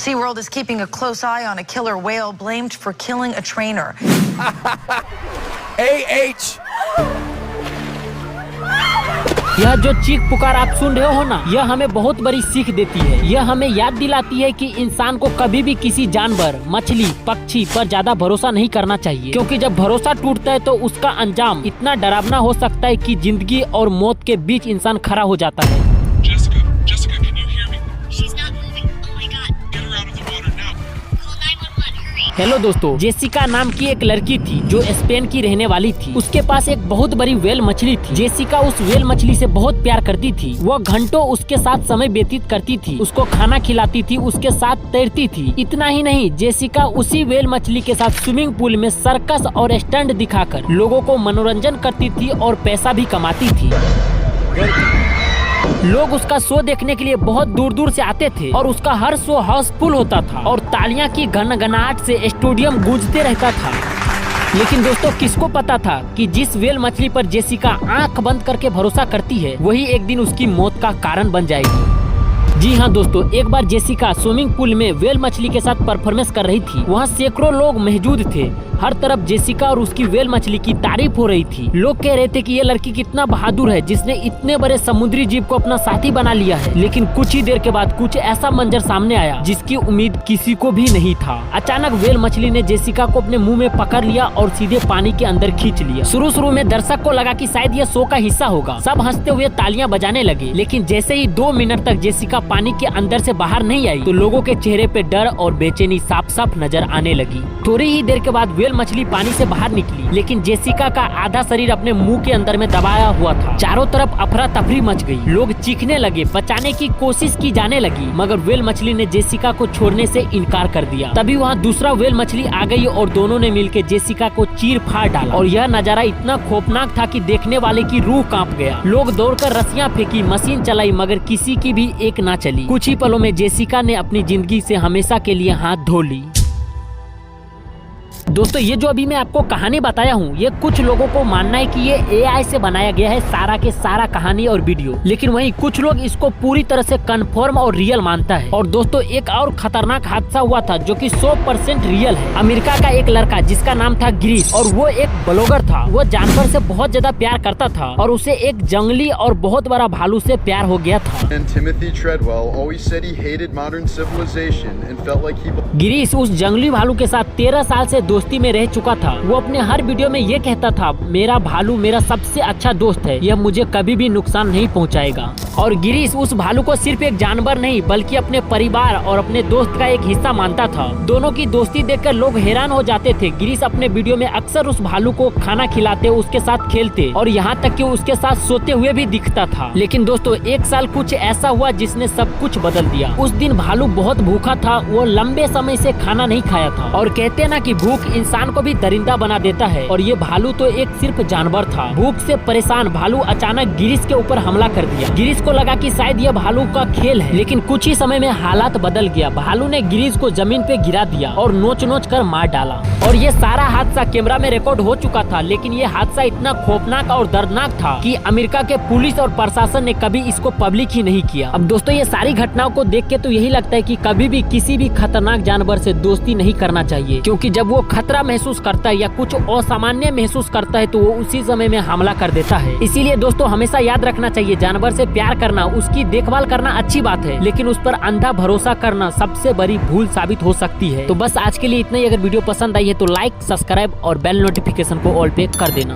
SeaWorld is keeping a close eye on a killer whale blamed for killing a trainer. यह जो चीख पुकार आप सुन रहे हो ना, यह हमें बहुत बड़ी सीख देती है। यह हमें याद दिलाती है कि इंसान को कभी भी किसी जानवर, मछली, पक्षी पर ज्यादा भरोसा नहीं करना चाहिए, क्योंकि जब भरोसा टूटता है तो उसका अंजाम इतना डरावना हो सकता है कि जिंदगी और मौत के बीच इंसान खड़ा हो जाता है। Jessica, can you hear me? She's not moving. Oh my God. Get her out of the water now. Call 911. Hurry. Hello दोस्तों, जेसिका नाम की एक लड़की थी जो स्पेन की रहने वाली थी। उसके पास एक बहुत बड़ी व्हेल मछली थी। जेसिका उस व्हेल मछली से बहुत प्यार करती थी। वह घंटों उसके साथ समय व्यतीत करती थी, उसको खाना खिलाती थी, उसके साथ तैरती थी। इतना ही नहीं, जेसिका उसी व्हेल मछली के साथ स्विमिंग पूल में सर्कस और स्टंट दिखाकर लोगों को मनोरंजन करती थी और पैसा भी कमाती थी। लोग उसका शो देखने के लिए बहुत दूर दूर से आते थे और उसका हर शो हाउसफुल होता था और तालियां की घनघनाहट से स्टेडियम गूंजते रहता था। लेकिन दोस्तों, किसको पता था कि जिस व्हेल मछली पर जेसिका आंख बंद करके भरोसा करती है, वही एक दिन उसकी मौत का कारण बन जाएगी। जी हाँ दोस्तों, एक बार जेसिका स्विमिंग पूल में व्हेल मछली के साथ परफॉर्मेंस कर रही थी। वहाँ सैकड़ों लोग मौजूद थे। हर तरफ जेसिका और उसकी व्हेल मछली की तारीफ हो रही थी। लोग कह रहे थे कि ये लड़की कितना बहादुर है जिसने इतने बड़े समुद्री जीव को अपना साथी बना लिया है। लेकिन कुछ ही देर के बाद कुछ ऐसा मंजर सामने आया जिसकी उम्मीद किसी को भी नहीं था। अचानक व्हेल मछली ने जेसिका को अपने मुंह में पकड़ लिया और सीधे पानी के अंदर खींच लिया। शुरू में दर्शक को लगा कि शायद ये शो का हिस्सा होगा। सब हंसते हुए तालियां बजाने लगे। लेकिन जैसे ही 2 मिनट तक जेसिका पानी के अंदर से बाहर नहीं आई तो लोगों के चेहरे पे डर और बेचैनी साफ साफ नजर आने लगी। थोड़ी ही देर के बाद व्हेल मछली पानी से बाहर निकली, लेकिन जेसिका का आधा शरीर अपने मुंह के अंदर में दबाया हुआ था। चारों तरफ अफरा तफरी मच गई। लोग चीखने लगे, बचाने की कोशिश की जाने लगी, मगर व्हेल मछली ने जेसिका को छोड़ने से इनकार कर दिया। तभी वहाँ दूसरा व्हेल मछली आ गई और दोनों ने मिलकर जेसिका को चीर फाड़ डाला। और यह नजारा इतना खौफनाक था कि देखने वाले की रूह कांप गया। लोग दौड़कर रस्सियां फेंकी, मशीन चलाई, मगर किसी की भी एक ना चली। कुछ ही पलों में जेसिका ने अपनी जिंदगी से हमेशा के लिए हाथ धो ली। दोस्तों, ये जो अभी मैं आपको कहानी बताया हूँ, ये कुछ लोगों को मानना है कि ये AI से बनाया गया है सारा के सारा कहानी और वीडियो, लेकिन वहीं कुछ लोग इसको पूरी तरह से कंफर्म और रियल मानता है। और दोस्तों, एक और खतरनाक हादसा हुआ था जो कि 100% रियल है। अमेरिका का एक लड़का जिसका नाम था गिरीश, और वो एक ब्लॉगर था। वो जानवर से बहुत ज्यादा प्यार करता था और उसे एक जंगली और बहुत बड़ा भालू से प्यार हो गया था। गिरीश उस जंगली भालू के साथ 13 साल से दोस्ती में रह चुका था। वो अपने हर वीडियो में ये कहता था, मेरा भालू मेरा सबसे अच्छा दोस्त है, यह मुझे कभी भी नुकसान नहीं पहुंचाएगा। और गिरीश उस भालू को सिर्फ एक जानवर नहीं बल्कि अपने परिवार और अपने दोस्त का एक हिस्सा मानता था। दोनों की दोस्ती देखकर लोग हैरान हो जाते थे। गिरीश अपने वीडियो में अक्सर उस भालू को खाना खिलाते, उसके साथ खेलते और यहाँ तक कि उसके साथ सोते हुए भी दिखता था। लेकिन दोस्तों, एक साल कुछ ऐसा हुआ जिसने सब कुछ बदल दिया। उस दिन भालू बहुत भूखा था। वो लंबे समय से खाना नहीं खाया था और कहते ना कि भूख इंसान को भी दरिंदा बना देता है, और ये भालू तो एक सिर्फ जानवर था। भूख से परेशान भालू अचानक गिरीश के ऊपर हमला कर दिया। गिरीश को लगा कि शायद यह भालू का खेल है, लेकिन कुछ ही समय में हालात बदल गया। भालू ने गिरीश को जमीन पे गिरा दिया और नोच नोच कर मार डाला। और ये सारा हादसा कैमरा में रिकॉर्ड हो चुका था। लेकिन ये हादसा इतना खौफनाक और दर्दनाक था कि अमेरिका के पुलिस और प्रशासन ने कभी इसको पब्लिक ही नहीं किया। अब दोस्तों, ये सारी घटनाओं को देख के तो यही लगता है कि कभी भी किसी भी खतरनाक जानवर से दोस्ती नहीं करना चाहिए, क्योंकि जब वो खतरा महसूस करता है या कुछ असामान्य महसूस करता है तो वो उसी समय में हमला कर देता है। इसीलिए दोस्तों, हमेशा याद रखना चाहिए, जानवर से प्यार करना, उसकी देखभाल करना अच्छी बात है, लेकिन उस पर अंधा भरोसा करना सबसे बड़ी भूल साबित हो सकती है। तो बस आज के लिए इतना ही। अगर वीडियो पसंद आई है तो लाइक, सब्सक्राइब और बेल नोटिफिकेशन को ऑल पे कर देना।